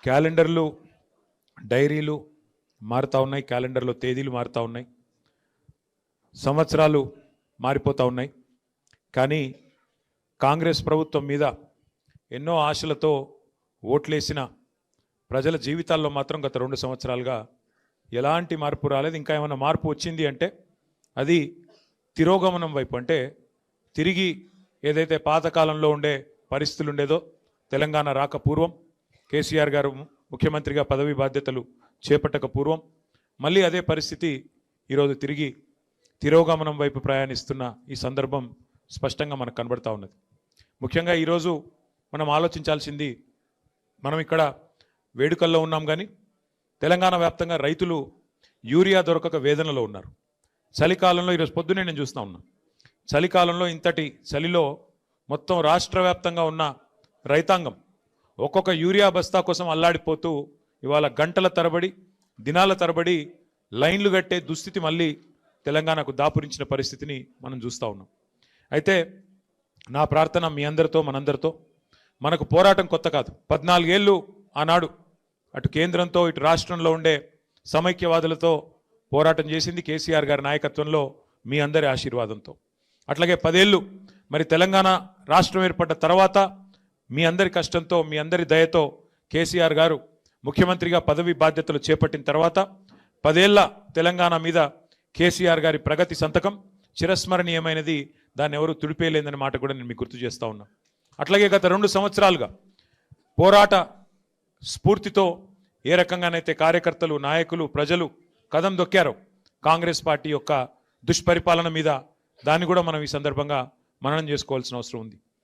క్యాలెండర్లు డైరీలు మారుతూ ఉన్నాయి, క్యాలెండర్లో తేదీలు మారుతూ ఉన్నాయి, సంవత్సరాలు మారిపోతూ ఉన్నాయి. కానీ కాంగ్రెస్ ప్రభుత్వం మీద ఎన్నో ఆశలతో ఓట్లేసిన ప్రజల జీవితాల్లో మాత్రం గత 2 సంవత్సరాలుగా ఎలాంటి మార్పు రాలేదు. ఇంకా ఏమైనా మార్పు వచ్చింది అంటే అది తిరోగమనం వైపు, అంటే తిరిగి ఏదైతే పాతకాలంలో ఉండే పరిస్థితులు ఉండేదో, తెలంగాణ రాక పూర్వం కేసీఆర్ గారు ముఖ్యమంత్రిగా పదవి బాధ్యతలు చేపట్టక పూర్వం మళ్ళీ అదే పరిస్థితి ఈరోజు తిరిగి తిరోగమనం వైపు ప్రయాణిస్తున్న ఈ సందర్భం స్పష్టంగా మనకు కనబడతా ఉన్నది. ముఖ్యంగా ఈరోజు మనం ఆలోచించాల్సింది, మనం ఇక్కడ వేడుకల్లో ఉన్నాం కానీ తెలంగాణ వ్యాప్తంగా రైతులు యూరియా దొరకక వేదనలో ఉన్నారు. చలికాలంలో ఈరోజు పొద్దునే నేను చూస్తూ ఉన్నాను, చలికాలంలో ఇంతటి చలిలో మొత్తం రాష్ట్ర వ్యాప్తంగా ఉన్న రైతాంగం ఒక్కొక్క యూరియా బస్తా కోసం అల్లాడిపోతూ ఇవాళ గంటల తరబడి దినాల తరబడి లైన్లు కట్టే దుస్థితి మళ్ళీ తెలంగాణకు దాపురించిన పరిస్థితిని మనం చూస్తూ ఉన్నాం. అయితే నా ప్రార్థన మీ అందరితో మనందరితో, మనకు పోరాటం కొత్త కాదు. 14 ఏళ్ళు ఆనాడు అటు కేంద్రంతో ఇటు రాష్ట్రంలో ఉండే సమైక్యవాదులతో పోరాటం చేసింది కేసీఆర్ గారి నాయకత్వంలో, మీ అందరి ఆశీర్వాదంతో. అట్లాగే 10 ఏళ్ళు మరి తెలంగాణ రాష్ట్రం ఏర్పడ్డ తర్వాత మీ అందరి కష్టంతో, మీ అందరి దయతో కేసీఆర్ గారు ముఖ్యమంత్రిగా పదవి బాధ్యతలు చేపట్టిన తర్వాత 10 ఏళ్ల తెలంగాణ మీద కేసీఆర్ గారి ప్రగతి సంతకం చిరస్మరణీయమైనది, దాన్ని ఎవరు తుడిపేయలేదనే మాట కూడా నేను మీకు గుర్తు చేస్తూ ఉన్నా. అట్లాగే గత 2 సంవత్సరాలుగా పోరాట స్ఫూర్తితో ఏ రకంగానైతే కార్యకర్తలు, నాయకులు, ప్రజలు కదం దొక్కారో కాంగ్రెస్ పార్టీ యొక్క దుష్పరిపాలన మీద, దాన్ని కూడా మనం ఈ సందర్భంగా మననం చేసుకోవాల్సిన అవసరం ఉంది.